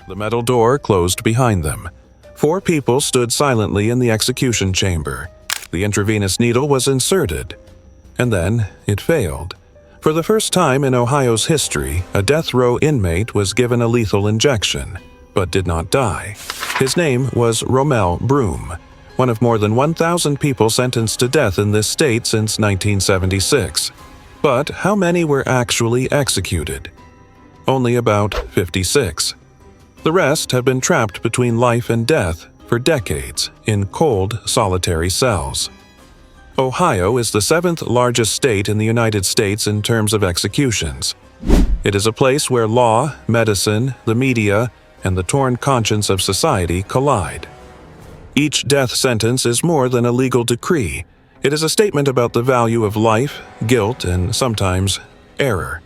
The metal door closed behind them. 4 people stood silently in the execution chamber. The intravenous needle was inserted. And then it failed. For the first time in Ohio's history, a death row inmate was given a lethal injection, but did not die. His name was Romell Broom, one of more than 1,000 people sentenced to death in this state since 1976. But how many were actually executed? Only about 56. The rest have been trapped between life and death for decades in cold, solitary cells. Ohio is the 7th largest state in the United States in terms of executions. It is a place where law, medicine, the media, and the torn conscience of society collide. Each death sentence is more than a legal decree. It is a statement about the value of life, guilt, and sometimes error.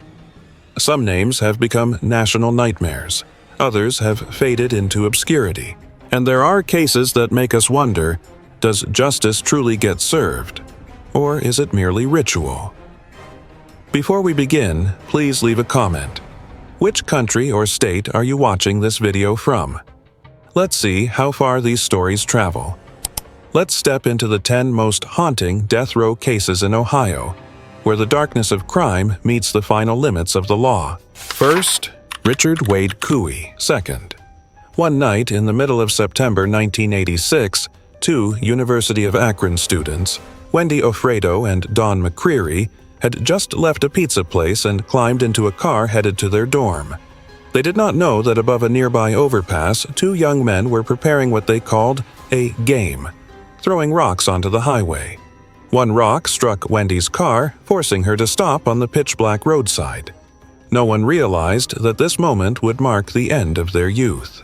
Some names have become national nightmares. Others have faded into obscurity. And there are cases that make us wonder, does justice truly get served? Or is it merely ritual? Before we begin, please leave a comment. Which country or state are you watching this video from? Let's see how far these stories travel. Let's step into the 10 most haunting death row cases in Ohio, where the darkness of crime meets the final limits of the law. First, Richard Wade Cooey. Second, one night in the middle of September 1986, 2 University of Akron students, Wendy Ofredo and Dawn McCreary, had just left a pizza place and climbed into a car headed to their dorm. They did not know that above a nearby overpass, 2 young men were preparing what they called a game, throwing rocks onto the highway. One rock struck Wendy's car, forcing her to stop on the pitch-black roadside. No one realized that this moment would mark the end of their youth.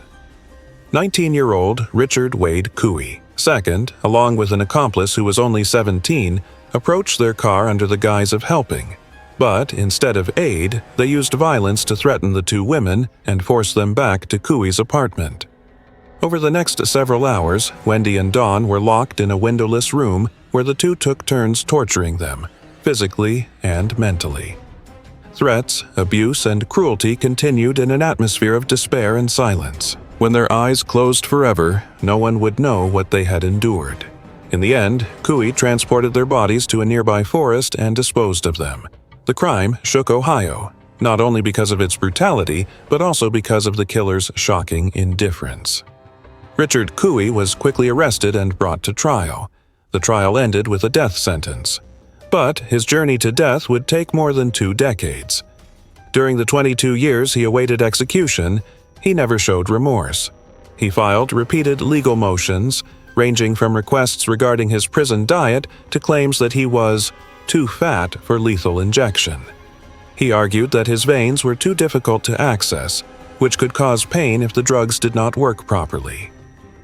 19-year-old Richard Wade Cooey, second, along with an accomplice who was only 17, approached their car under the guise of helping. But instead of aid, they used violence to threaten the 2 women and force them back to Cooey's apartment. Over the next several hours, Wendy and Dawn were locked in a windowless room where the 2 took turns torturing them, physically and mentally. Threats, abuse, and cruelty continued in an atmosphere of despair and silence. When their eyes closed forever, no one would know what they had endured. In the end, Cooey transported their bodies to a nearby forest and disposed of them. The crime shook Ohio, not only because of its brutality, but also because of the killer's shocking indifference. Richard Cooey was quickly arrested and brought to trial. The trial ended with a death sentence. But his journey to death would take more than 2 decades. During the 22 years he awaited execution, he never showed remorse. He filed repeated legal motions, ranging from requests regarding his prison diet to claims that he was too fat for lethal injection. He argued that his veins were too difficult to access, which could cause pain if the drugs did not work properly.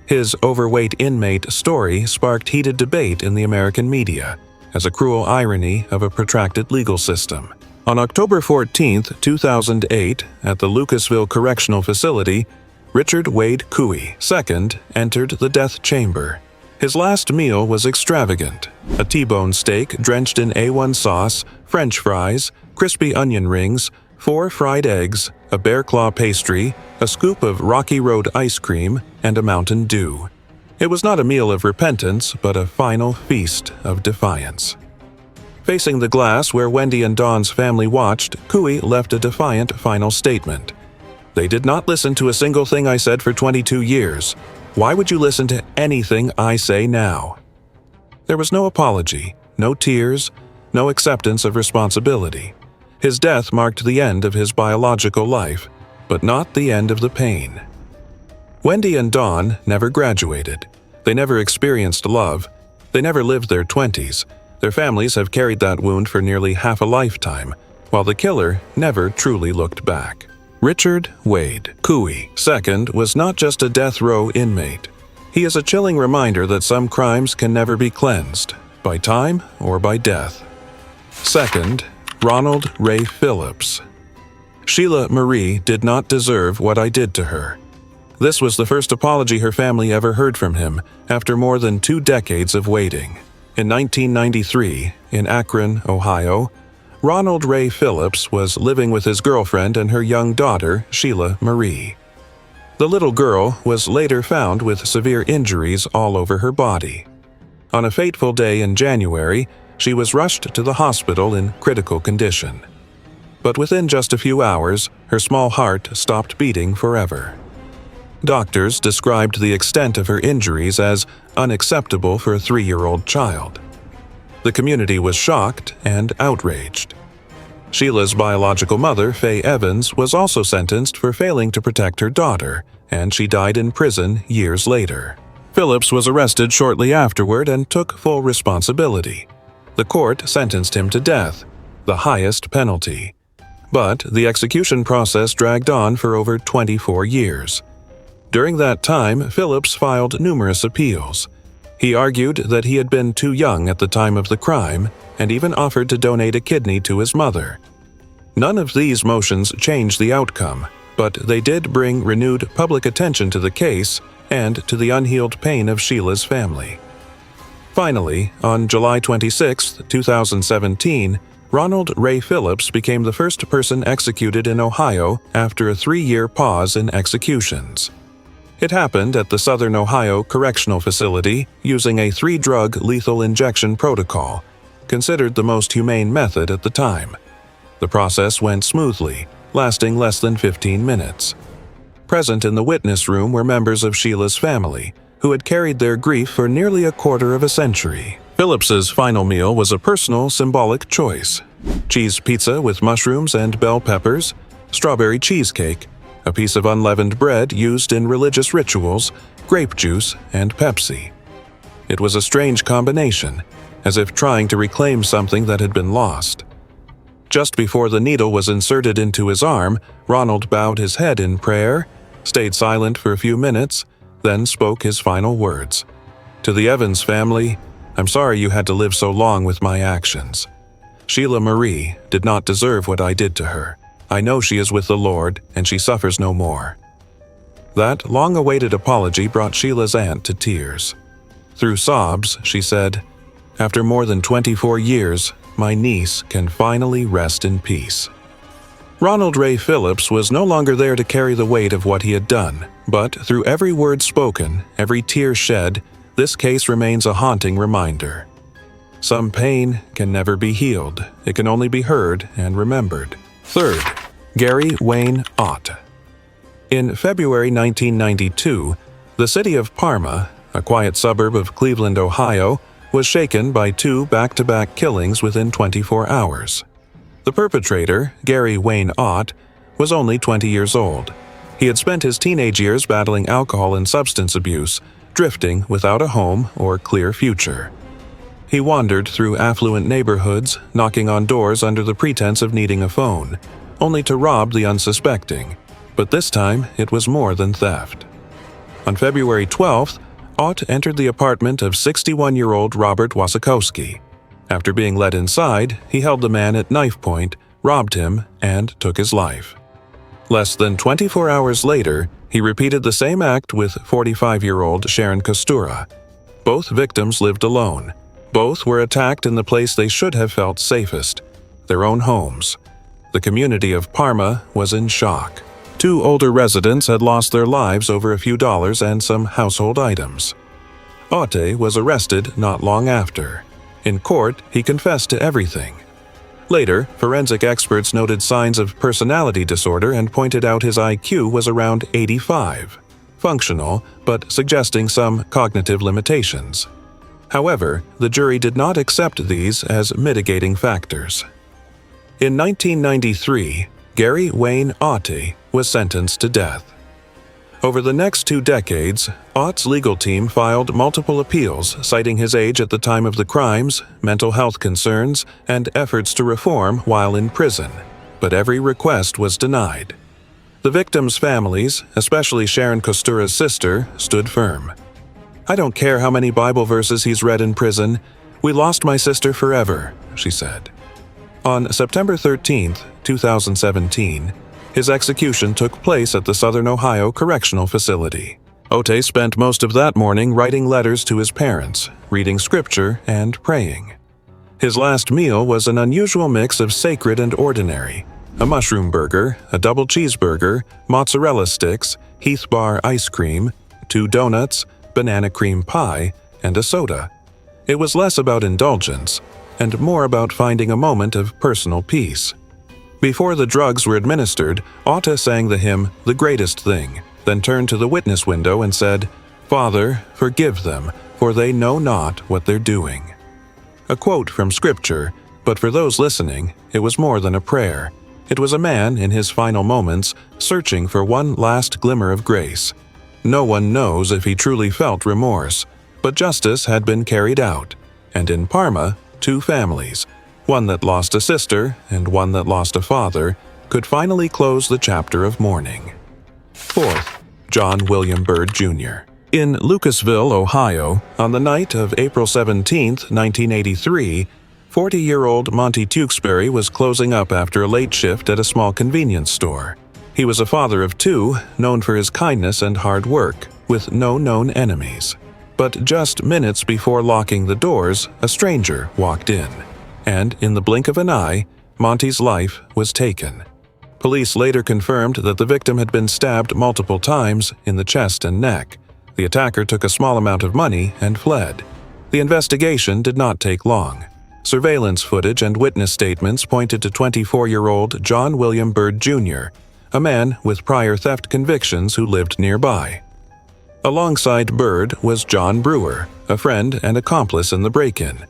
His overweight inmate story sparked heated debate in the American media, as a cruel irony of a protracted legal system. On October 14, 2008, at the Lucasville Correctional Facility, Richard Wade Cooey, II, entered the death chamber. His last meal was extravagant: a T-bone steak drenched in A1 sauce, French fries, crispy onion rings, 4 fried eggs, a bear claw pastry, a scoop of Rocky Road ice cream, and a Mountain Dew. It was not a meal of repentance, but a final feast of defiance. Facing the glass where Wendy and Dawn's family watched, Cooey left a defiant final statement. "They did not listen to a single thing I said for 22 years. Why would you listen to anything I say now?" There was no apology, no tears, no acceptance of responsibility. His death marked the end of his biological life, but not the end of the pain. Wendy and Dawn never graduated. They never experienced love. They never lived their 20s. Their families have carried that wound for nearly half a lifetime, while the killer never truly looked back. Richard Wade Cooey, II, was not just a death row inmate. He is a chilling reminder that some crimes can never be cleansed, by time or by death. Second, Ronald Ray Phillips. Sheila Marie did not deserve what I did to her. This was the first apology her family ever heard from him after more than 2 decades of waiting. In 1993, in Akron, Ohio, Ronald Ray Phillips was living with his girlfriend and her young daughter, Sheila Marie. The little girl was later found with severe injuries all over her body. On a fateful day in January, she was rushed to the hospital in critical condition. But within just a few hours, her small heart stopped beating forever. Doctors described the extent of her injuries as unacceptable for a 3-year-old child. The community was shocked and outraged. Sheila's biological mother, Faye Evans, was also sentenced for failing to protect her daughter, and she died in prison years later. Phillips was arrested shortly afterward and took full responsibility. The court sentenced him to death, the highest penalty. But the execution process dragged on for over 24 years. During that time, Phillips filed numerous appeals. He argued that he had been too young at the time of the crime and even offered to donate a kidney to his mother. None of these motions changed the outcome, but they did bring renewed public attention to the case and to the unhealed pain of Sheila's family. Finally, on July 26, 2017, Ronald Ray Phillips became the first person executed in Ohio after a 3-year pause in executions. It happened at the Southern Ohio Correctional Facility using a 3-drug lethal injection protocol, considered the most humane method at the time. The process went smoothly, lasting less than 15 minutes. Present in the witness room were members of Sheila's family, who had carried their grief for nearly a quarter of a century. Phillips's final meal was a personal, symbolic choice: cheese pizza with mushrooms and bell peppers, strawberry cheesecake, a piece of unleavened bread used in religious rituals, grape juice, and Pepsi. It was a strange combination, as if trying to reclaim something that had been lost. Just before the needle was inserted into his arm, Ronald bowed his head in prayer, stayed silent for a few minutes, then spoke his final words. "To the Evans family, I'm sorry you had to live so long with my actions. Sheila Marie did not deserve what I did to her. I know she is with the Lord, and she suffers no more." That long-awaited apology brought Sheila's aunt to tears. Through sobs, she said, "After more than 24 years, my niece can finally rest in peace." Ronald Ray Phillips was no longer there to carry the weight of what he had done, but through every word spoken, every tear shed, this case remains a haunting reminder. Some pain can never be healed. It can only be heard and remembered. Third, Gary Wayne Otte. In February 1992, the city of Parma, a quiet suburb of Cleveland, Ohio, was shaken by 2 back-to-back killings within 24 hours. The perpetrator, Gary Wayne Otte, was only 20 years old. He had spent his teenage years battling alcohol and substance abuse, drifting without a home or clear future. He wandered through affluent neighborhoods, knocking on doors under the pretense of needing a phone, only to rob the unsuspecting. But this time, it was more than theft. On February 12th, Otte entered the apartment of 61-year-old Robert Wasikowski. After being led inside, he held the man at knife point, robbed him, and took his life. Less than 24 hours later, he repeated the same act with 45-year-old Sharon Kostura. Both victims lived alone. Both were attacked in the place they should have felt safest, their own homes. The community of Parma was in shock. 2 older residents had lost their lives over a few dollars and some household items. Otte was arrested not long after. In court, he confessed to everything. Later, forensic experts noted signs of personality disorder and pointed out his IQ was around 85, functional but suggesting some cognitive limitations. However, the jury did not accept these as mitigating factors. In 1993, Gary Wayne Otte was sentenced to death. Over the next 2 decades, Otte's legal team filed multiple appeals citing his age at the time of the crimes, mental health concerns, and efforts to reform while in prison, but every request was denied. The victims' families, especially Sharon Kostura's sister, stood firm. "I don't care how many Bible verses he's read in prison. We lost my sister forever," she said. On September 13, 2017, his execution took place at the Southern Ohio Correctional Facility. Otte spent most of that morning writing letters to his parents, reading scripture, and praying. His last meal was an unusual mix of sacred and ordinary, a mushroom burger, a double cheeseburger, mozzarella sticks, Heath Bar ice cream, 2 donuts, banana cream pie, and a soda. It was less about indulgence and more about finding a moment of personal peace. Before the drugs were administered, Otte sang the hymn "The Greatest Thing," then turned to the witness window and said, "Father, forgive them, for they know not what they're doing." A quote from Scripture, but for those listening, it was more than a prayer. It was a man in his final moments searching for one last glimmer of grace. No one knows if he truly felt remorse, but justice had been carried out, and in Parma, 2 families, one that lost a sister and one that lost a father, could finally close the chapter of mourning. 4th, John William Byrd, Jr. In Lucasville, Ohio, on the night of April 17, 1983, 40-year-old Monty Tewksbury was closing up after a late shift at a small convenience store. He was a father of 2, known for his kindness and hard work, with no known enemies. But just minutes before locking the doors, a stranger walked in, and in the blink of an eye, Monty's life was taken. Police later confirmed that the victim had been stabbed multiple times in the chest and neck. The attacker took a small amount of money and fled. The investigation did not take long. Surveillance footage and witness statements pointed to 24-year-old John William Byrd, Jr., a man with prior theft convictions who lived nearby. Alongside Byrd was John Brewer, a friend and accomplice in the break-in.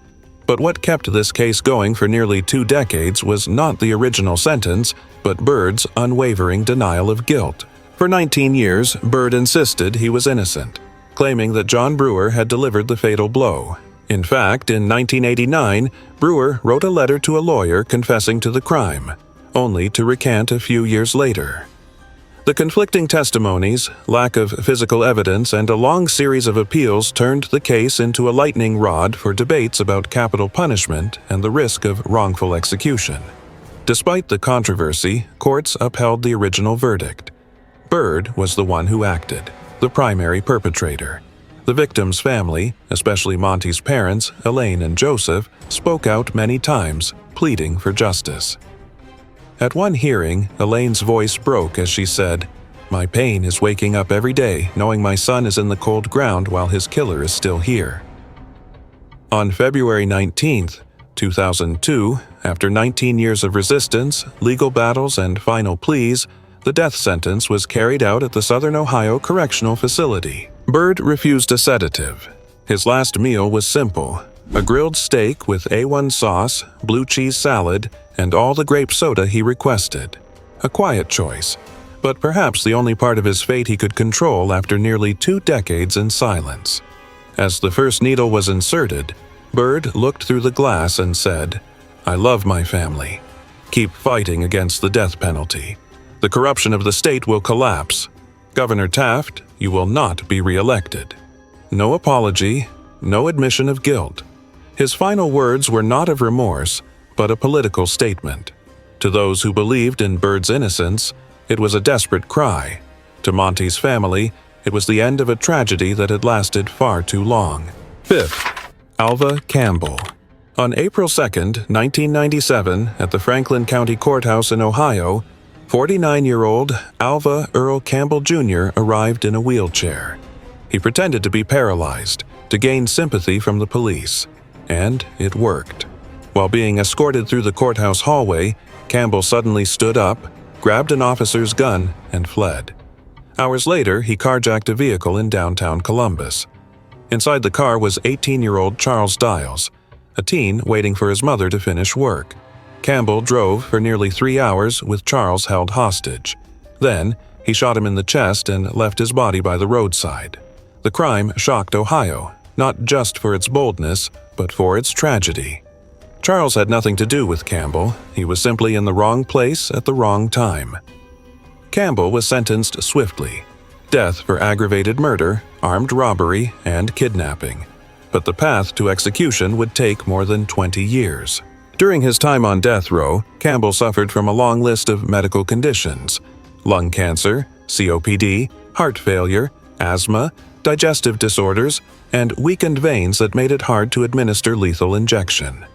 But what kept this case going for nearly 2 decades was not the original sentence, but Byrd's unwavering denial of guilt. For 19 years, Byrd insisted he was innocent, claiming that John Brewer had delivered the fatal blow. In fact, in 1989, Brewer wrote a letter to a lawyer confessing to the crime, only to recant a few years later. The conflicting testimonies, lack of physical evidence, and a long series of appeals turned the case into a lightning rod for debates about capital punishment and the risk of wrongful execution. Despite the controversy, courts upheld the original verdict. Byrd was the one who acted, the primary perpetrator. The victim's family, especially Monty's parents, Elaine and Joseph, spoke out many times, pleading for justice. At one hearing, Elaine's voice broke as she said, "My pain is waking up every day knowing my son is in the cold ground while his killer is still here." On February 19, 2002, after 19 years of resistance, legal battles, and final pleas, the death sentence was carried out at the Southern Ohio Correctional Facility. Byrd refused a sedative. His last meal was simple: a grilled steak with A1 sauce, blue cheese salad, and all the grape soda he requested. A quiet choice, but perhaps the only part of his fate he could control after nearly 2 decades in silence. As the first needle was inserted, Byrd looked through the glass and said, "I love my family. Keep fighting against the death penalty. The corruption of the state will collapse. Governor Taft, you will not be re-elected." No apology, no admission of guilt. His final words were not of remorse, but a political statement. To those who believed in Byrd's innocence, it was a desperate cry. To Monty's family, it was the end of a tragedy that had lasted far too long. 5th, Alva Campbell. On April 2, 1997, at the Franklin County Courthouse in Ohio, 49-year-old Alva Earl Campbell Jr. arrived in a wheelchair. He pretended to be paralyzed to gain sympathy from the police, and it worked. While being escorted through the courthouse hallway, Campbell suddenly stood up, grabbed an officer's gun, and fled. Hours later, he carjacked a vehicle in downtown Columbus. Inside the car was 18-year-old Charles Dials, a teen waiting for his mother to finish work. Campbell drove for nearly 3 hours with Charles held hostage. Then, he shot him in the chest and left his body by the roadside. The crime shocked Ohio, not just for its boldness, but for its tragedy. Charles had nothing to do with Campbell. He was simply in the wrong place at the wrong time. Campbell was sentenced swiftly: death for aggravated murder, armed robbery, and kidnapping. But the path to execution would take more than 20 years. During his time on death row, Campbell suffered from a long list of medical conditions: lung cancer, COPD, heart failure, asthma, digestive disorders, and weakened veins that made it hard to administer lethal injection.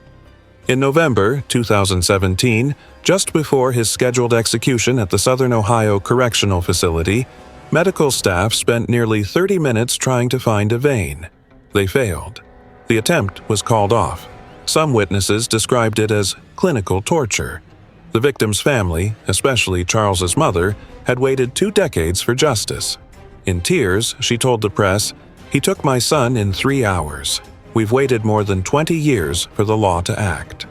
In November 2017, just before his scheduled execution at the Southern Ohio Correctional Facility, medical staff spent nearly 30 minutes trying to find a vein. They failed. The attempt was called off. Some witnesses described it as clinical torture. The victim's family, especially Charles's mother, had waited 2 decades for justice. In tears, she told the press, "He took my son in 3 hours. We've waited more than 20 years for the law to act."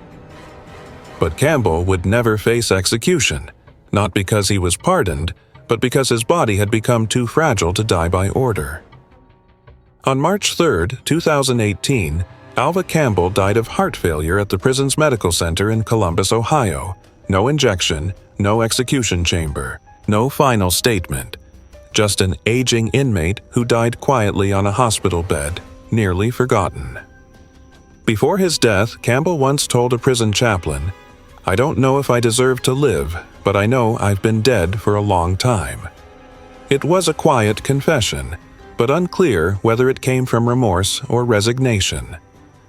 But Campbell would never face execution, not because he was pardoned, but because his body had become too fragile to die by order. On March 3, 2018, Alva Campbell died of heart failure at the prison's medical center in Columbus, Ohio. No injection, no execution chamber, no final statement. Just an aging inmate who died quietly on a hospital bed, nearly forgotten. Before his death, Campbell once told a prison chaplain, "I don't know if I deserve to live, but I know I've been dead for a long time." It was a quiet confession, but unclear whether it came from remorse or resignation.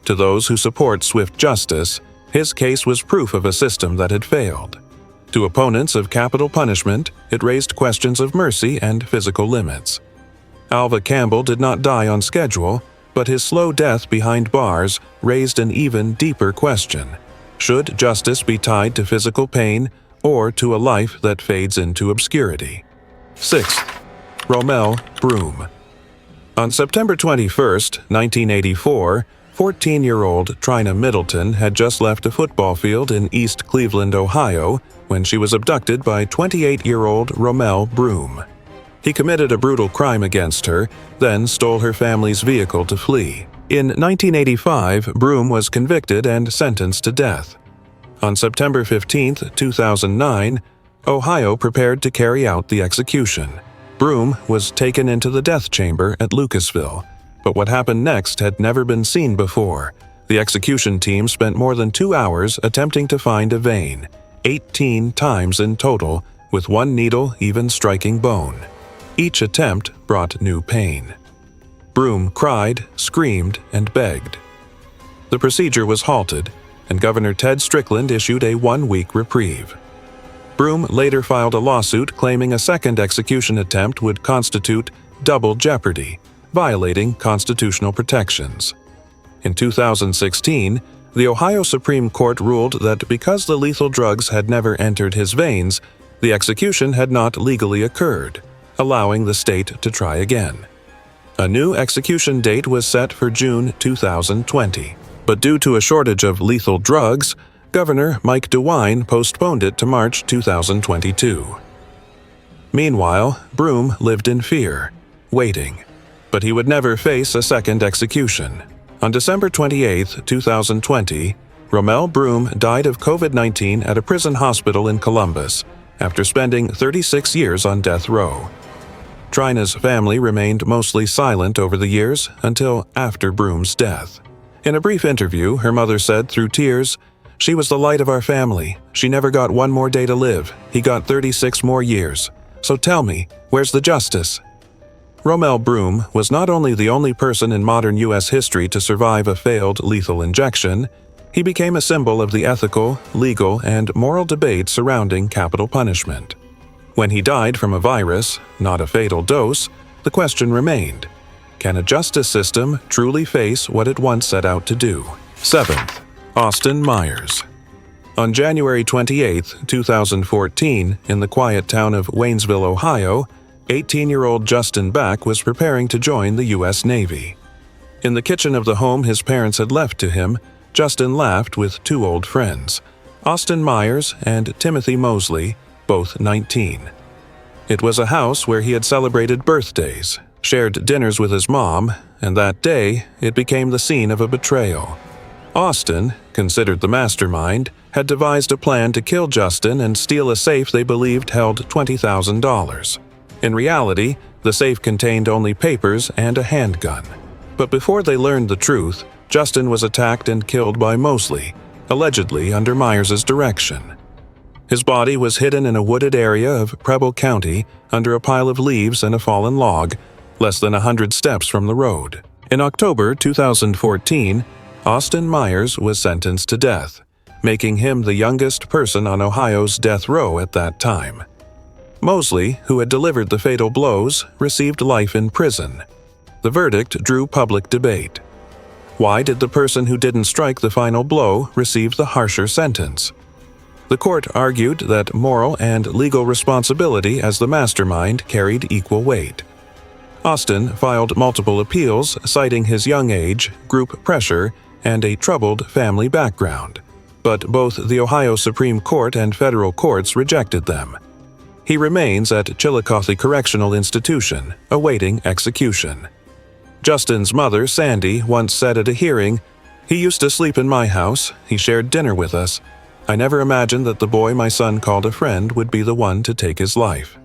To those who support swift justice, his case was proof of a system that had failed. To opponents of capital punishment, it raised questions of mercy and physical limits. Alva Campbell did not die on schedule, but his slow death behind bars raised an even deeper question. Should justice be tied to physical pain or to a life that fades into obscurity? 6. Romell Broom. On September 21, 1984, 14-year-old Trina Middleton had just left a football field in East Cleveland, Ohio, when she was abducted by 28-year-old Romell Broom. He committed a brutal crime against her, then stole her family's vehicle to flee. In 1985, Broom was convicted and sentenced to death. On September 15, 2009, Ohio prepared to carry out the execution. Broom was taken into the death chamber at Lucasville, but what happened next had never been seen before. The execution team spent more than 2 hours attempting to find a vein, 18 times in total, with one needle even striking bone. Each attempt brought new pain. Broom cried, screamed, and begged. The procedure was halted, and Governor Ted Strickland issued a 1-week reprieve. Broom later filed a lawsuit claiming a second execution attempt would constitute double jeopardy, violating constitutional protections. In 2016, the Ohio Supreme Court ruled that because the lethal drugs had never entered his veins, the execution had not legally occurred, allowing the state to try again. A new execution date was set for June 2020, but due to a shortage of lethal drugs, Governor Mike DeWine postponed it to March 2022. Meanwhile, Broom lived in fear, waiting, but he would never face a second execution. On December 28, 2020, Romell Broom died of COVID-19 at a prison hospital in Columbus after spending 36 years on death row. Trina's family remained mostly silent over the years until after Broom's death. In a brief interview, her mother said through tears, "She was the light of our family. She never got one more day to live. He got 36 more years. So tell me, where's the justice?" Romell Broom was not only the only person in modern U.S. history to survive a failed lethal injection, he became a symbol of the ethical, legal, and moral debate surrounding capital punishment. When he died from a virus, not a fatal dose, the question remained: can a justice system truly face what it once set out to do? 7th. Austin Myers. On January 28, 2014, in the quiet town of Waynesville, Ohio, 18-year-old Justin Back was preparing to join the U.S. Navy. In the kitchen of the home his parents had left to him, Justin laughed with 2 old friends, Austin Myers and Timothy Mosley, both 19. It was a house where he had celebrated birthdays, shared dinners with his mom, and that day it became the scene of a betrayal. Austin, considered the mastermind, had devised a plan to kill Justin and steal a safe they believed held $20,000. In reality, the safe contained only papers and a handgun. But before they learned the truth, Justin was attacked and killed by Mosley, allegedly under Myers' direction. His body was hidden in a wooded area of Preble County under a pile of leaves and a fallen log, less than 100 steps from the road. In October 2014, Austin Myers was sentenced to death. making him the youngest person on Ohio's death row at that time. Mosley, who had delivered the fatal blows, received life in prison. The verdict drew public debate. Why did the person who didn't strike the final blow receive the harsher sentence? The court argued that moral and legal responsibility as the mastermind carried equal weight. Austin filed multiple appeals citing his young age, group pressure, and a troubled family background, but both the Ohio Supreme Court and federal courts rejected them. He remains at Chillicothe Correctional Institution, awaiting execution. Justin's mother, Sandy, once said at a hearing, "He used to sleep in my house, he shared dinner with us. I never imagined that the boy my son called a friend would be the one to take his life."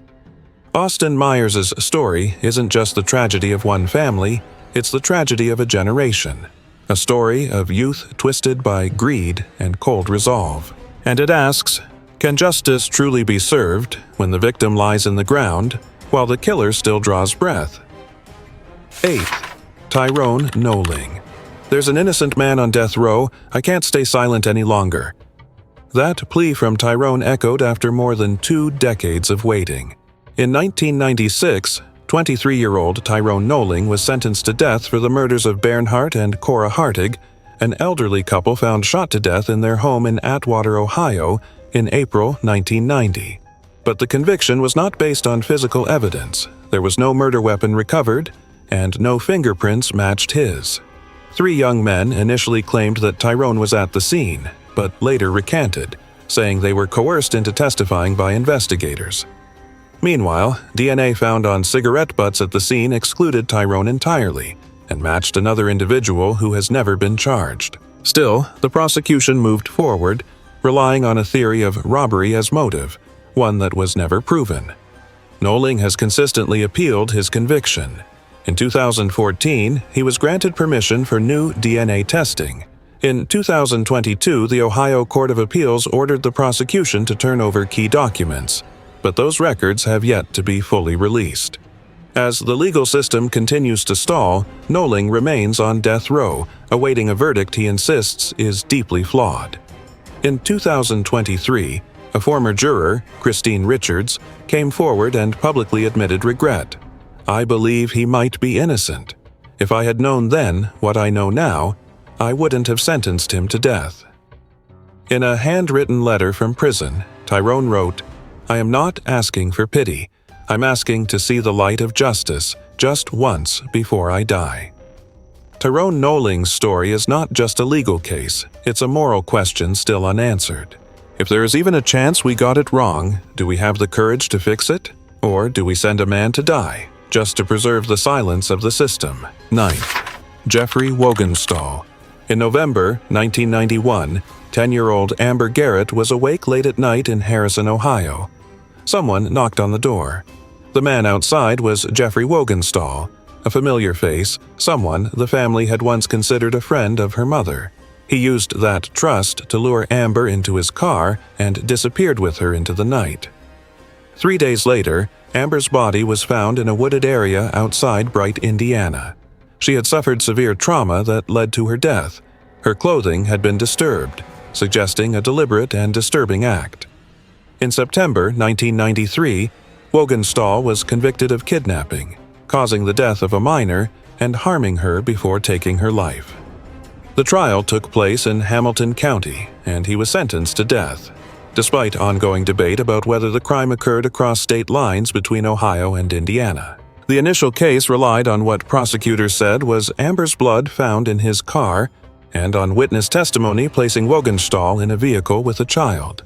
Austin Myers' story isn't just the tragedy of one family, it's the tragedy of a generation. A story of youth twisted by greed and cold resolve. And it asks, can justice truly be served when the victim lies in the ground while the killer still draws breath? 8th, Tyrone Noling. There's an innocent man on death row, I can't stay silent any longer. That plea from Tyrone echoed after more than 2 decades of waiting. In 1996, 23-year-old Tyrone Noling was sentenced to death for the murders of Bernhardt and Cora Hartig, an elderly couple found shot to death in their home in Atwater, Ohio, in April 1990. But the conviction was not based on physical evidence. There was no murder weapon recovered, and no fingerprints matched his. 3 young men initially claimed that Tyrone was at the scene, but later recanted, saying they were coerced into testifying by investigators. Meanwhile, DNA found on cigarette butts at the scene excluded Tyrone entirely and matched another individual who has never been charged. Still, the prosecution moved forward, relying on a theory of robbery as motive, one that was never proven. Noling has consistently appealed his conviction. In 2014, he was granted permission for new DNA testing. In 2022, the Ohio Court of Appeals ordered the prosecution to turn over key documents, but those records have yet to be fully released. As the legal system continues to stall, Noling remains on death row, awaiting a verdict he insists is deeply flawed. In 2023, a former juror, Christine Richards, came forward and publicly admitted regret. "I believe he might be innocent. If I had known then what I know now, I wouldn't have sentenced him to death." In a handwritten letter from prison, Tyrone wrote, "I am not asking for pity. I'm asking to see the light of justice just once before I die." Tyrone Noling's story is not just a legal case, it's a moral question still unanswered. If there is even a chance we got it wrong, do we have the courage to fix it? Or do we send a man to die, just to preserve the silence of the system? 9th, Jeffrey Wogenstahl. In November 1991, 10-year-old Amber Garrett was awake late at night in Harrison, Ohio. Someone knocked on the door. The man outside was Jeffrey Wogenstahl, a familiar face, someone the family had once considered a friend of her mother. He used that trust to lure Amber into his car and disappeared with her into the night. 3 days later, Amber's body was found in a wooded area outside Bright, Indiana. She had suffered severe trauma that led to her death. Her clothing had been disturbed, suggesting a deliberate and disturbing act. In September 1993, Wogenstahl was convicted of kidnapping, causing the death of a minor and harming her before taking her life. The trial took place in Hamilton County, and he was sentenced to death, despite ongoing debate about whether the crime occurred across state lines between Ohio and Indiana. The initial case relied on what prosecutors said was Amber's blood found in his car and on witness testimony placing Wogenstahl in a vehicle with a child.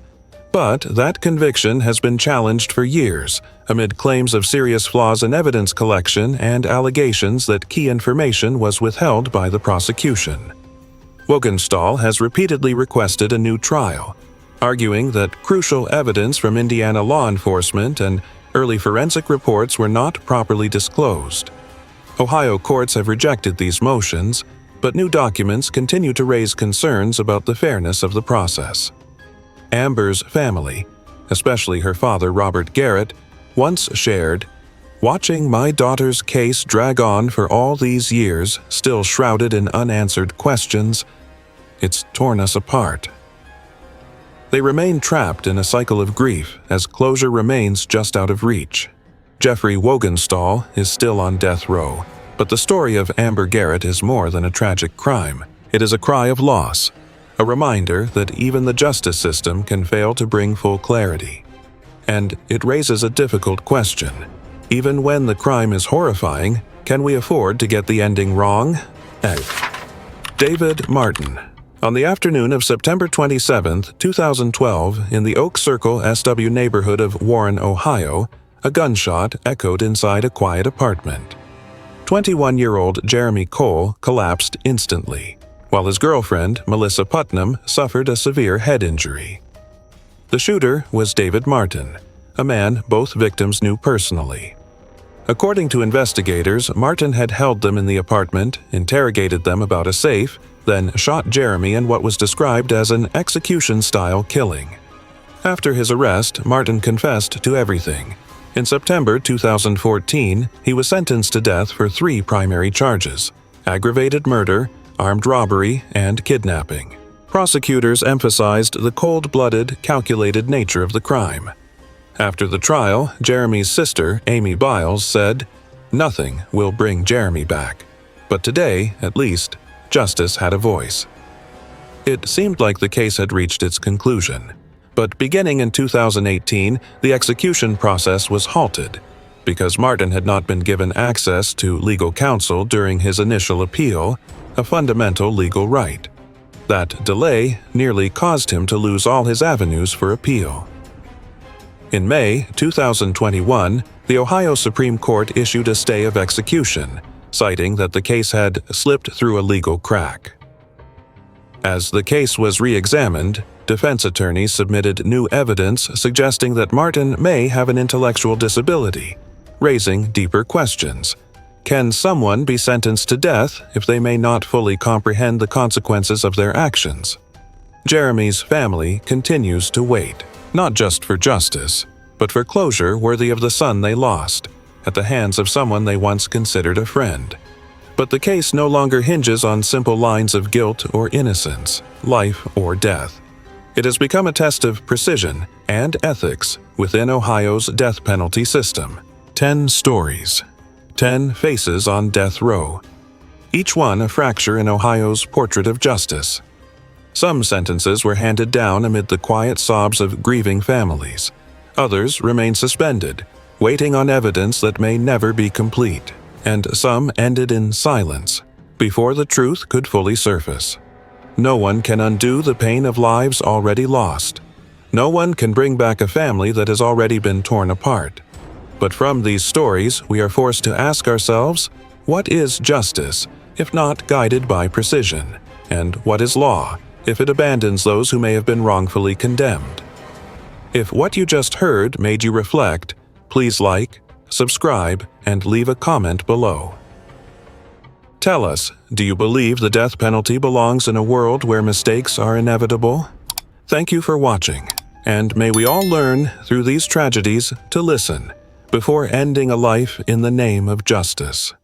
But that conviction has been challenged for years, amid claims of serious flaws in evidence collection and allegations that key information was withheld by the prosecution. Wogenstahl has repeatedly requested a new trial, arguing that crucial evidence from Indiana law enforcement and early forensic reports were not properly disclosed. Ohio courts have rejected these motions, but new documents continue to raise concerns about the fairness of the process. Amber's family, especially her father Robert Garrett, once shared, "Watching my daughter's case drag on for all these years, still shrouded in unanswered questions, it's torn us apart." They remain trapped in a cycle of grief as closure remains just out of reach. Jeffrey Wogenstahl is still on death row, but the story of Amber Garrett is more than a tragic crime. It is a cry of loss, a reminder that even the justice system can fail to bring full clarity. And it raises a difficult question. Even when the crime is horrifying, can we afford to get the ending wrong? David Martin. On the afternoon of September 27, 2012, in the Oak Circle SW neighborhood of Warren, Ohio, a gunshot echoed inside a quiet apartment. 21-year-old Jeremy Cole collapsed instantly, while his girlfriend, Melissa Putnam, suffered a severe head injury. The shooter was David Martin, a man both victims knew personally. According to investigators, Martin had held them in the apartment, interrogated them about a safe, then shot Jeremy in what was described as an execution-style killing. After his arrest, Martin confessed to everything. In September 2014, he was sentenced to death for 3 primary charges: aggravated murder, armed robbery, and kidnapping. Prosecutors emphasized the cold-blooded, calculated nature of the crime. After the trial, Jeremy's sister, Amy Biles, said, "Nothing will bring Jeremy back. But today, at least, justice had a voice." It seemed like the case had reached its conclusion. But beginning in 2018, the execution process was halted because Martin had not been given access to legal counsel during his initial appeal, a fundamental legal right. That delay nearly caused him to lose all his avenues for appeal. In May 2021, the Ohio Supreme Court issued a stay of execution, citing that the case had slipped through a legal crack. As the case was re-examined, defense attorneys submitted new evidence suggesting that Martin may have an intellectual disability, raising deeper questions. Can someone be sentenced to death if they may not fully comprehend the consequences of their actions? Jeremy's family continues to wait, not just for justice, but for closure worthy of the son they lost, at the hands of someone they once considered a friend. But the case no longer hinges on simple lines of guilt or innocence, life or death. It has become a test of precision and ethics within Ohio's death penalty system. 10 stories, 10 faces on death row, each one a fracture in Ohio's portrait of justice. Some sentences were handed down amid the quiet sobs of grieving families. Others remain suspended, waiting on evidence that may never be complete. And some ended in silence, before the truth could fully surface. No one can undo the pain of lives already lost. No one can bring back a family that has already been torn apart. But from these stories, we are forced to ask ourselves, what is justice, if not guided by precision? And what is law, if it abandons those who may have been wrongfully condemned? If what you just heard made you reflect, please like, subscribe, and leave a comment below. Tell us, do you believe the death penalty belongs in a world where mistakes are inevitable? Thank you for watching, and may we all learn through these tragedies to listen before ending a life in the name of justice.